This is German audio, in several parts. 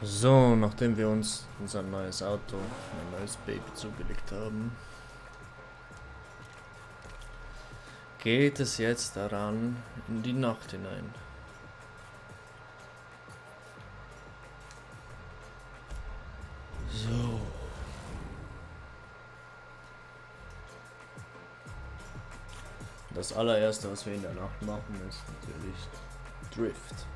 So, nachdem wir uns unser neues Auto, ein neues Baby zugelegt haben, geht es jetzt daran in die Nacht hinein. So. Das allererste, was wir in der Nacht machen, ist natürlich Drift.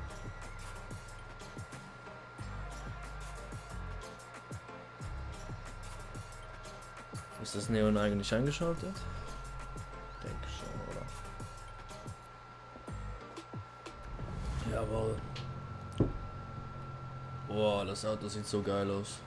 Ist das Neon eigentlich eingeschaltet? Denke schon, oder? Jawohl. Boah, das Auto sieht so geil aus.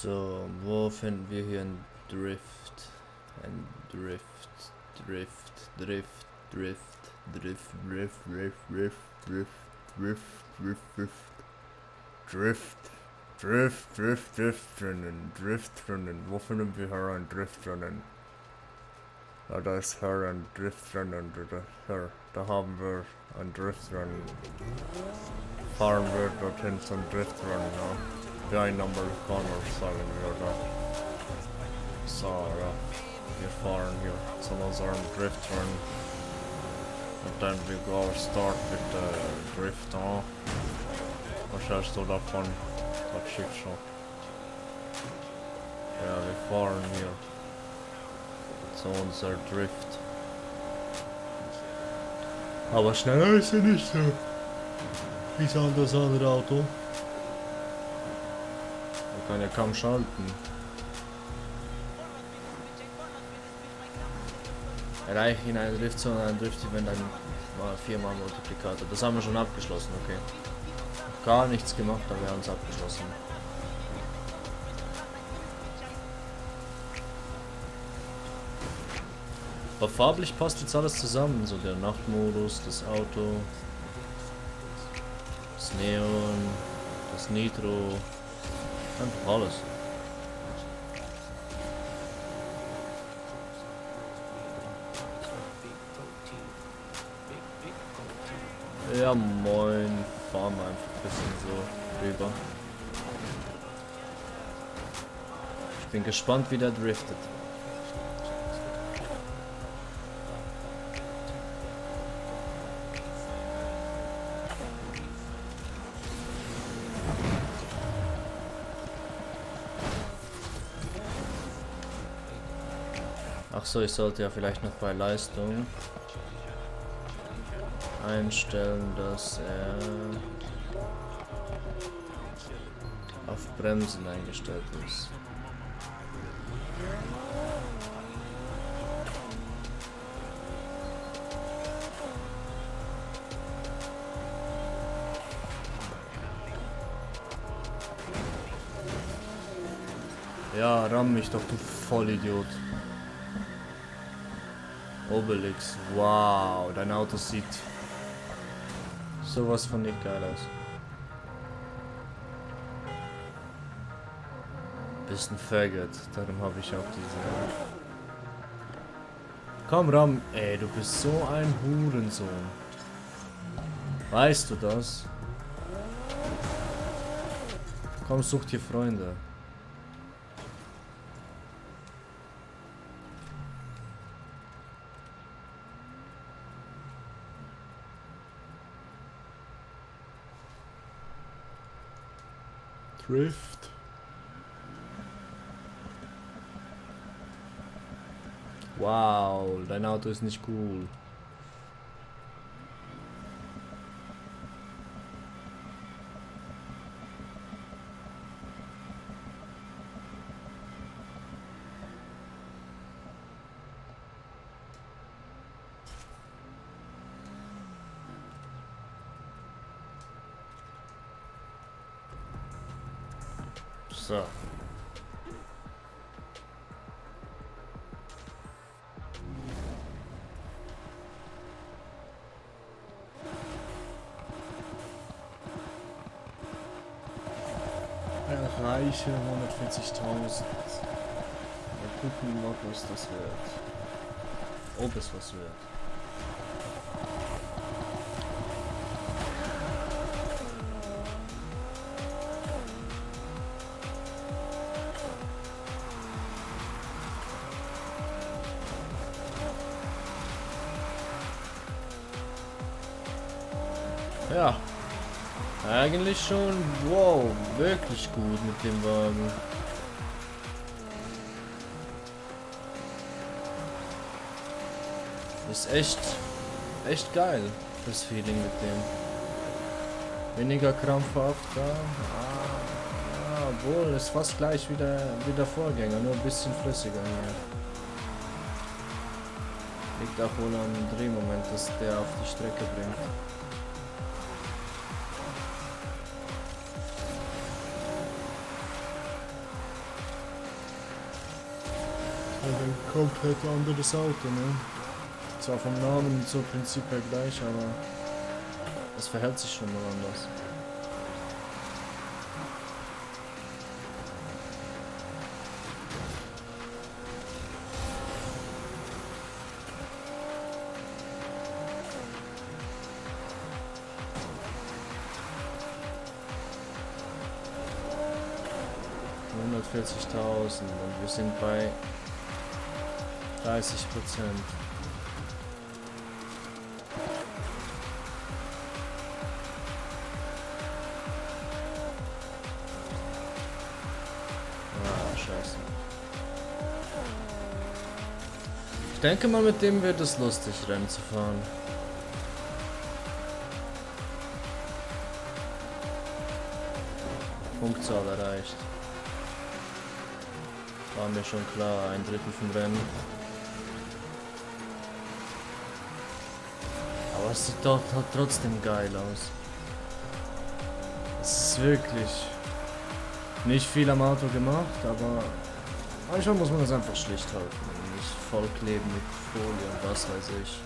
So, wo finden wir hier ein Drift? Ein Drift, Drift, Drift, Drift, Drift, Drift, Drift, Drift, Drift, Drift, Drift, Drift, Drift, Drift, Drift drinnen, Drift drinnen. Wo finden wir hier ein Drift drinnen? Ja, da ist hier ein Drift drinnen, da haben wir ein Drift drinnen. Fahren wir dorthin zum Drift drinnen, ja. Wie ein Amerikaner, sagen wir da. So, ja. Wir fahren hier zu unserem Drift Run. Und dann wir go start mit der Drift on. Was hältst du davon? Das schick schon. Ja, wir fahren hier zu unser Drift. Aber schneller ist er nicht so. Wie ist das andere Auto? Man kann ja kaum schalten. Erreiche in einer Driftzone einen Drift-Event mal 4-mal Multiplikator. Das haben wir schon abgeschlossen, okay. Gar nichts gemacht, aber wir haben es abgeschlossen. Aber farblich passt jetzt alles zusammen. So der Nachtmodus, das Auto, das Neon, das Nitro. Einfach alles. Ja moin, fahren wir einfach ein bisschen so rüber. Ich bin gespannt, wie der driftet. Ach so, ich sollte ja vielleicht noch bei Leistung einstellen, dass er auf Bremsen eingestellt ist. Ja, ramm mich doch, du Vollidiot. Obelix, wow, dein Auto sieht sowas von nicht geil aus. Bist ein Faggot, darum habe ich auch diese. Komm Ram, ey, du bist so ein Hurensohn. Weißt du das? Komm, such dir Freunde. Drift. Wow, dein Auto ist nicht cool. So. reiche 140.000. Mal gucken, ob was das wird. Ob es was wird. Ja. Eigentlich schon, wow, wirklich gut mit dem Wagen. Ist echt geil, das Feeling mit dem. Weniger krampfhafter. Obwohl, ist fast gleich wie der Vorgänger, nur ein bisschen flüssiger hier. Liegt auch wohl am Drehmoment, das der auf die Strecke bringt. Ein komplett anderes Auto, ne? Zwar vom Namen so prinzipiell gleich, aber es verhält sich schon mal anders. $140.000 und wir sind bei 30%. Ah, scheiße. Ich denke mal, mit dem wird es lustig, Rennen zu fahren. Punktzahl erreicht. War mir schon klar, 1/3 vom Rennen. Aber es sieht doch trotzdem geil aus. Es ist wirklich nicht viel am Auto gemacht, aber manchmal muss man es einfach schlicht halten. Nicht vollkleben mit Folie und was weiß ich.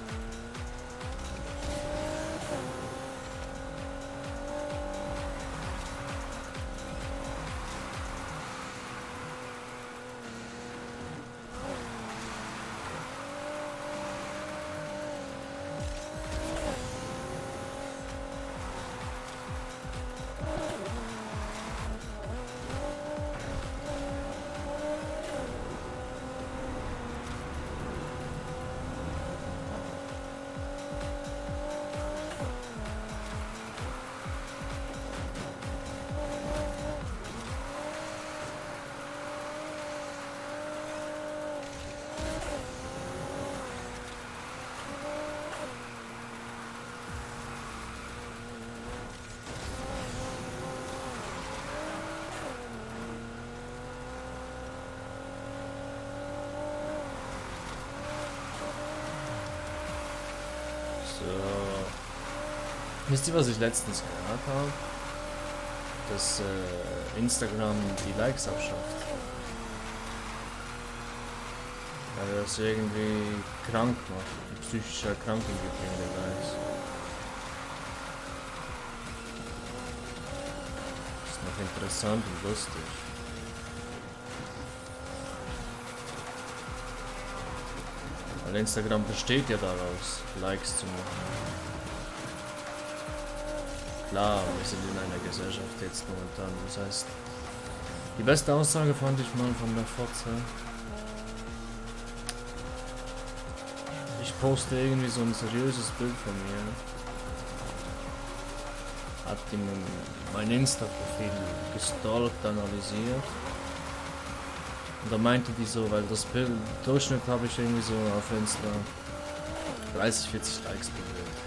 Wisst ihr, was ich letztens gehört habe? Dass Instagram die Likes abschafft. Weil das irgendwie krank macht. Die psychische Erkrankung gibt wegen der Likes. Das ist noch interessant und lustig. Weil Instagram besteht ja daraus, Likes zu machen. Klar, wir sind in einer Gesellschaft jetzt momentan, das heißt, die beste Aussage fand ich mal von der Fotze. Ich poste irgendwie so ein seriöses Bild von mir. Hat die mein Insta-Profil gestalkt, analysiert. Und da meinte die so, weil das Bild, im Durchschnitt habe ich irgendwie so auf Insta 30, 40 Likes berührt.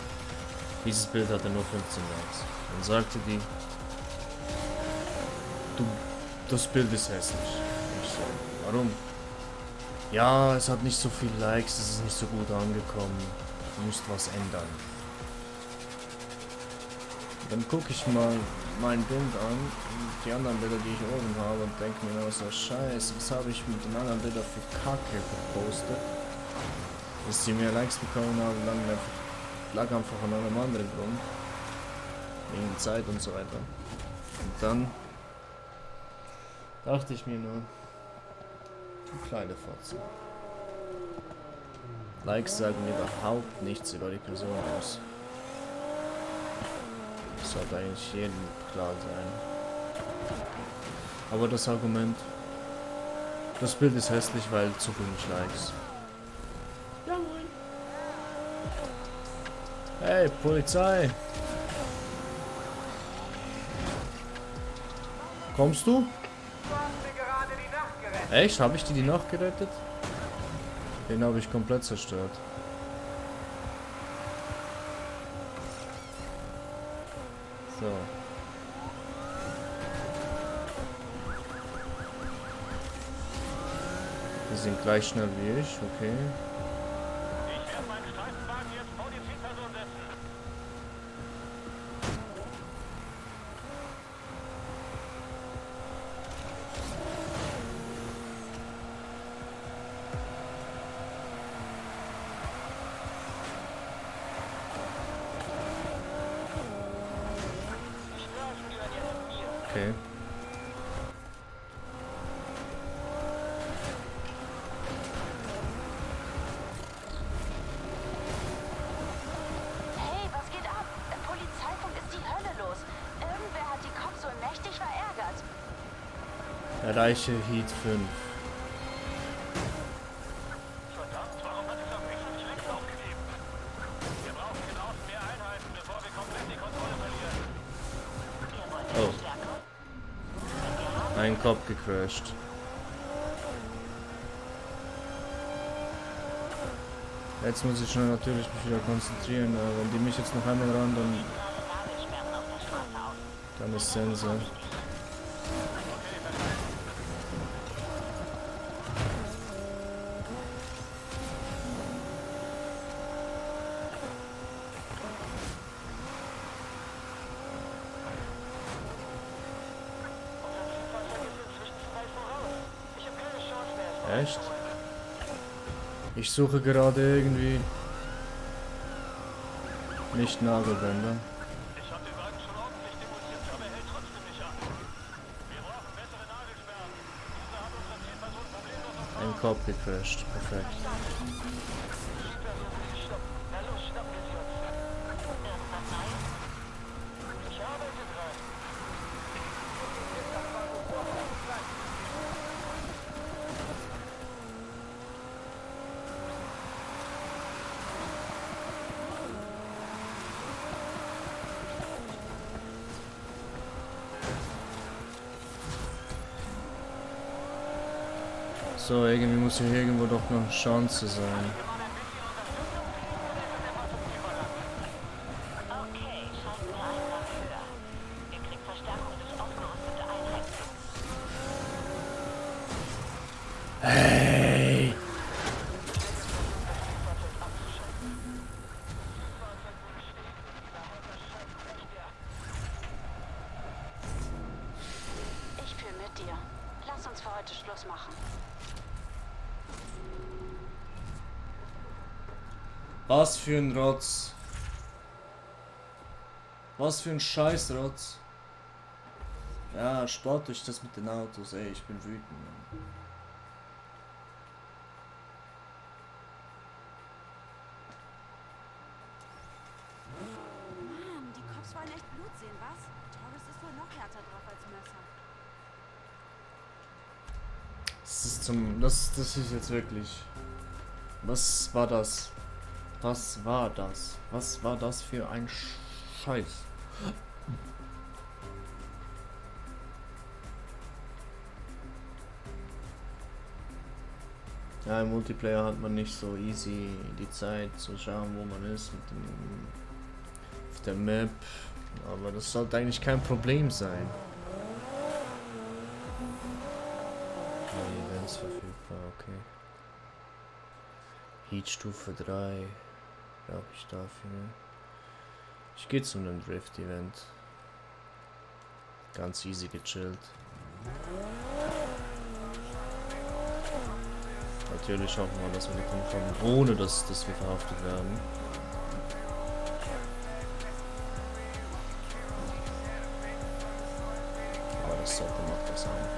Dieses Bild hatte nur 15 Likes. Dann sagte die, das Bild ist hässlich. Ich so, warum? Ja, es hat nicht so viel Likes, es ist nicht so gut angekommen. Du musst was ändern. Dann gucke ich mal mein Bild an und die anderen Bilder, die ich oben habe und denke mir nur so, scheiße, was habe ich mit den anderen Bildern für Kacke gepostet? Dass sie mehr Likes bekommen haben, lag einfach an einem anderen Grund. Wegen Zeit und so weiter. Und dann Dachte ich mir nur. Du kleine Fotze. Likes sagen überhaupt nichts über die Person aus. Das sollte eigentlich jedem klar sein. Aber das Argument, das Bild ist hässlich, weil zu wenig Likes. Ja, moin. Hey, Polizei! Kommst du? Echt? Habe ich die Nacht gerettet? Den habe ich komplett zerstört. So. Die sind gleich schnell wie ich, okay. Ich werde meinen Streifenwagen jetzt vor die Zielperson setzen. Okay. Hey, was geht ab? Im Polizeifunk ist die Hölle los. Irgendwer hat die Cops so mächtig verärgert. Erreiche Heat 5. Verdammt, warum hat dieser Wichser nicht längst aufgegeben? Wir brauchen in Außen mehr Einheiten, bevor wir komplett die Kontrolle verlieren. Ihr wollt Oh. Verstärkung? Ein Kopf gecrashed. Jetzt muss ich schnell natürlich mich wieder konzentrieren, aber wenn die mich jetzt noch einmal ran, Nagelsperren auf der Straße aus. dann ist Sense. Echt? Ich suche gerade irgendwie nicht Nagelbänder. Ich habe den Wagen schon ordentlich demoliert, aber er hält trotzdem nicht an. Wir brauchen bessere Nagelsperren. Diese hat unsere Zielperson problemlos auf. Ein Kopf gecrashed. Perfekt. Na los, schnappen wir sie uns. Irgendwas Neues? Ich arbeite dran. So, irgendwie muss hier irgendwo doch noch eine Chance sein. Okay, schalten wir einen Gang höher. Ihr kriegt Verstärkung durch aufgerüstete Einheiten. Hey! Ich fühle mit dir. Lass uns für heute Schluss machen. Was für ein Rotz. Was für ein Scheißrotz. Ja, spart euch das mit den Autos, ey, ich bin wütend. Mann. Mann, die Cops wollen echt Blut sehen, was? Torres ist wohl noch härter drauf als Messer. Das ist das ist jetzt wirklich. Was war das? Was war das? Was war das für ein Scheiß? Ja, im Multiplayer hat man nicht so easy die Zeit zu schauen, wo man ist mit dem, auf der Map. Aber das sollte eigentlich kein Problem sein. Events verfügbar, okay. Heat Stufe 3 brauche ich dafür. Ich gehe zu einem Drift Event. Ganz easy gechillt. Natürlich hoffen wir, dass wir davon kommen, ohne dass wir verhaftet werden. Aber das sollte machbar sein.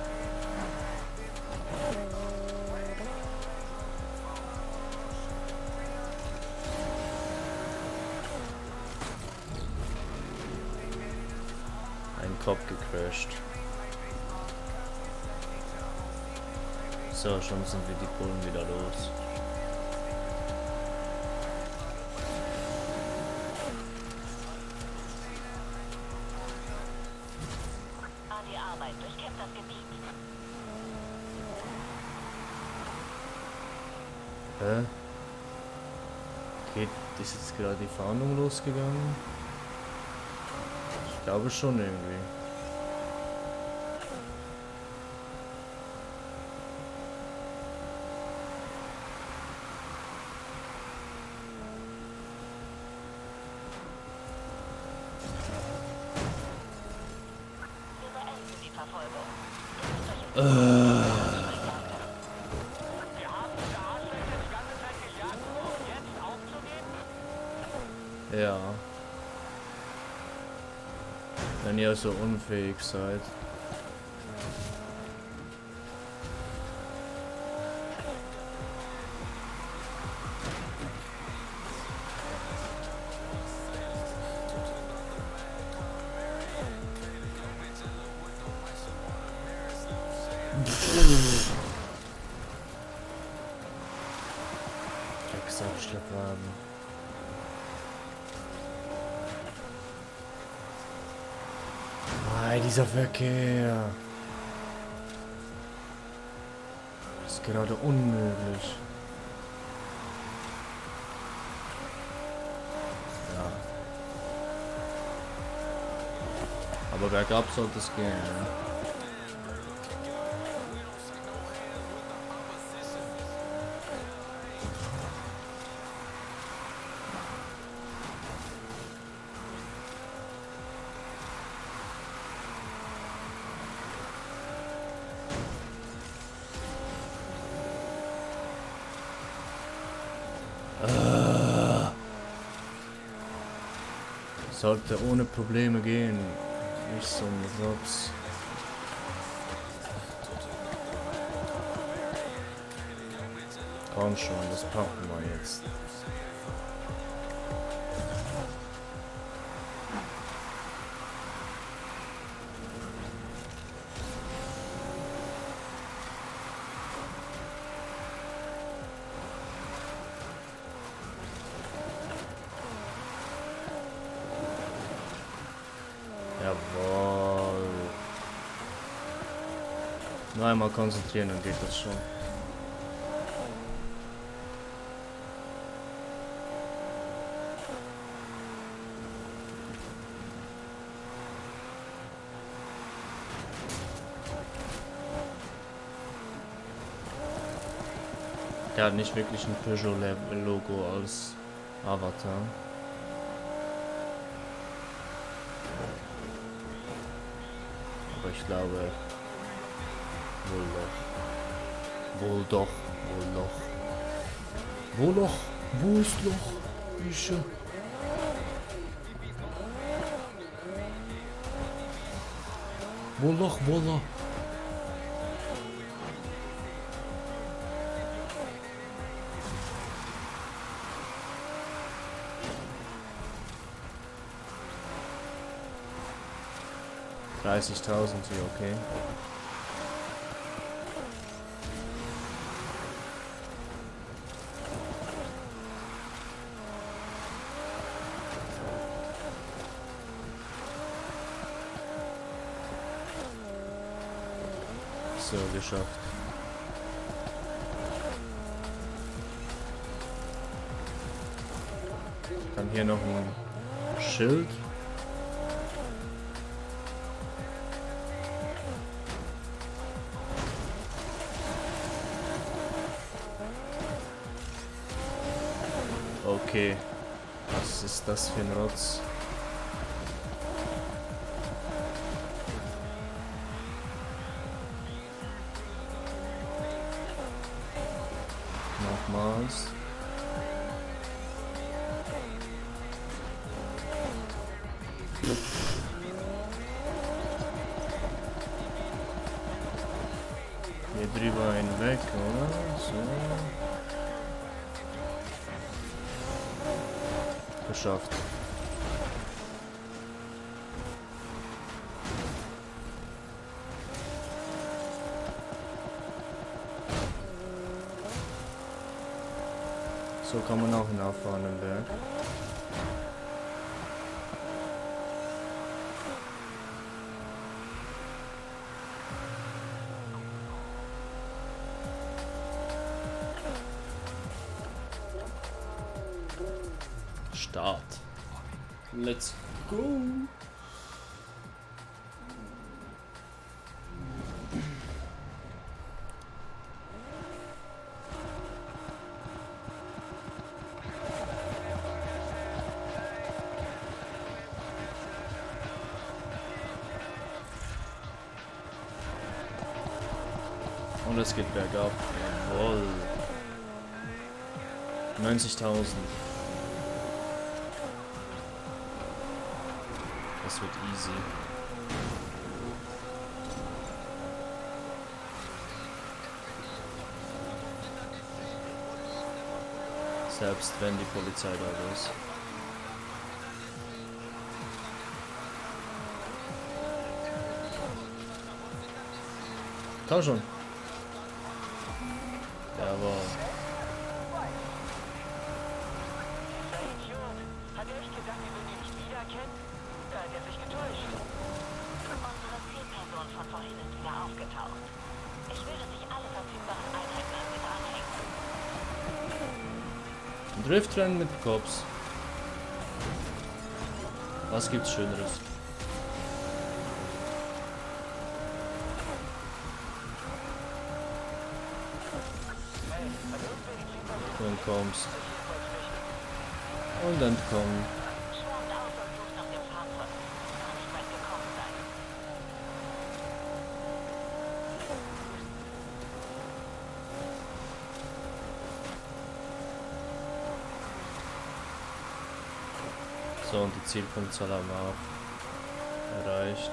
Kopf gecrashed. So, schon sind wir die Bullen wieder los. An die Arbeit, durchkämmt das Gebiet. Hä? Ist jetzt gerade die Fahndung losgegangen? Ich glaube schon irgendwie. Wir beenden die Verfolgung. Wir haben diese Arschlöcher die ganze Zeit gejagt, um jetzt aufzugeben? Ja. Wenn ihr so unfähig seid. Drecksabschleppwagen. Nein, dieser Verkehr. Das ist gerade unmöglich. Ja. Aber bergab sollte es gehen, ja. Sollte ohne Probleme gehen. Nicht so ein Rotz. Komm schon, das packen wir jetzt. Jawohl. Nur einmal konzentrieren, dann geht das schon. Der hat nicht wirklich ein Peugeot-Logo als Avatar. Aber ich glaube, wohl doch. Wo Loch? Wo ist Loch? Ische. Wo Loch? 30.000 hier, okay. So, geschafft. Dann hier noch ein Schild. Okay, was ist das für ein Rotz? Nochmals. Hier drüber hinweg, oder? So. Geschafft. So kann man auch hinauffahren im Berg. Start. Let's go. Und es geht bergab. Jawohl. 90.000. Das wird easy. Selbst wenn die Polizei da ist. Komm schon. Jawohl. Der Idiot. Hat echt gedacht, wir würden ihn nicht wiedererkennen? Da hat er sich getäuscht. Unsere Zielperson von vorhin ist wieder aufgetaucht. Ich will, dass sich alle verfügbaren Einheiten an sie dranhängen. Driftrennen mit Cops. Was gibt's Schöneres? Du entkommst. Und entkommen. Schwärmt aus und sucht nach dem Fahrzeug. Kann nicht weit gekommen sein. So, und die Zielpunktzahl haben wir auch erreicht.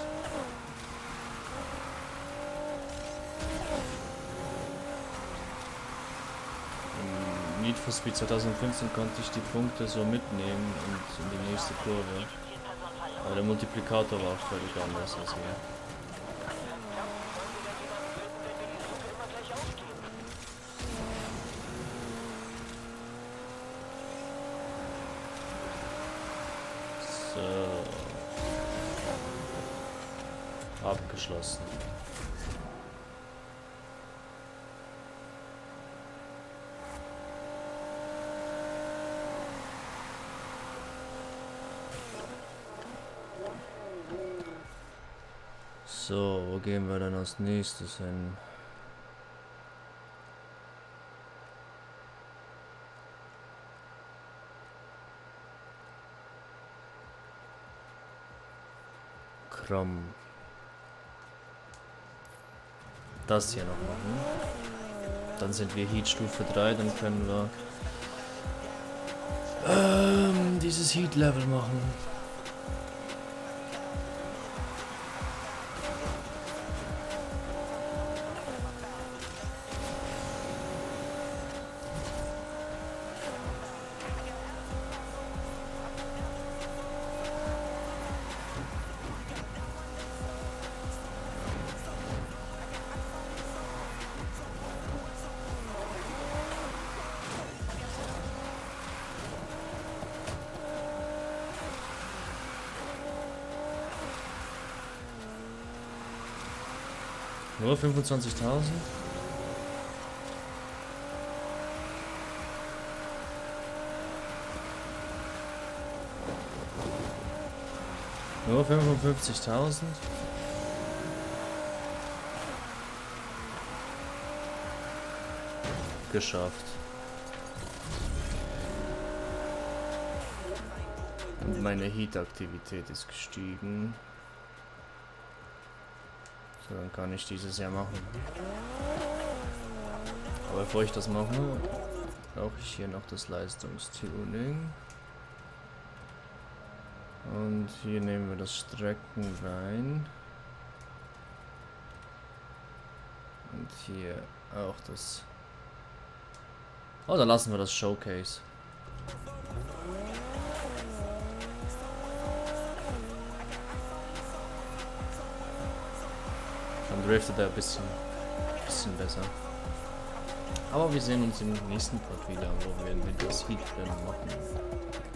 Im Need for Speed 2015 konnte ich die Punkte so mitnehmen und in die nächste Kurve. Zielperson verloren. Aber der Multiplikator war auch völlig anders als hier. So. Abgeschlossen. So, wo gehen wir dann als nächstes hin? Kram. Das hier noch machen. Dann sind wir Heat Stufe 3, dann können wir dieses Heat Level machen. Nur 25.000? Nur 55.000? Geschafft. Und meine Heat-Aktivität ist gestiegen. So, dann kann ich dieses Jahr machen. Aber bevor ich das mache, brauche ich hier noch das Leistungstuning. Und hier nehmen wir das Strecken rein. Und hier auch das. Oh, da lassen wir das Showcase. Dann driftet er ein bisschen besser. Aber wir sehen uns im nächsten Part wieder, wo wir ein Winter's Heat machen.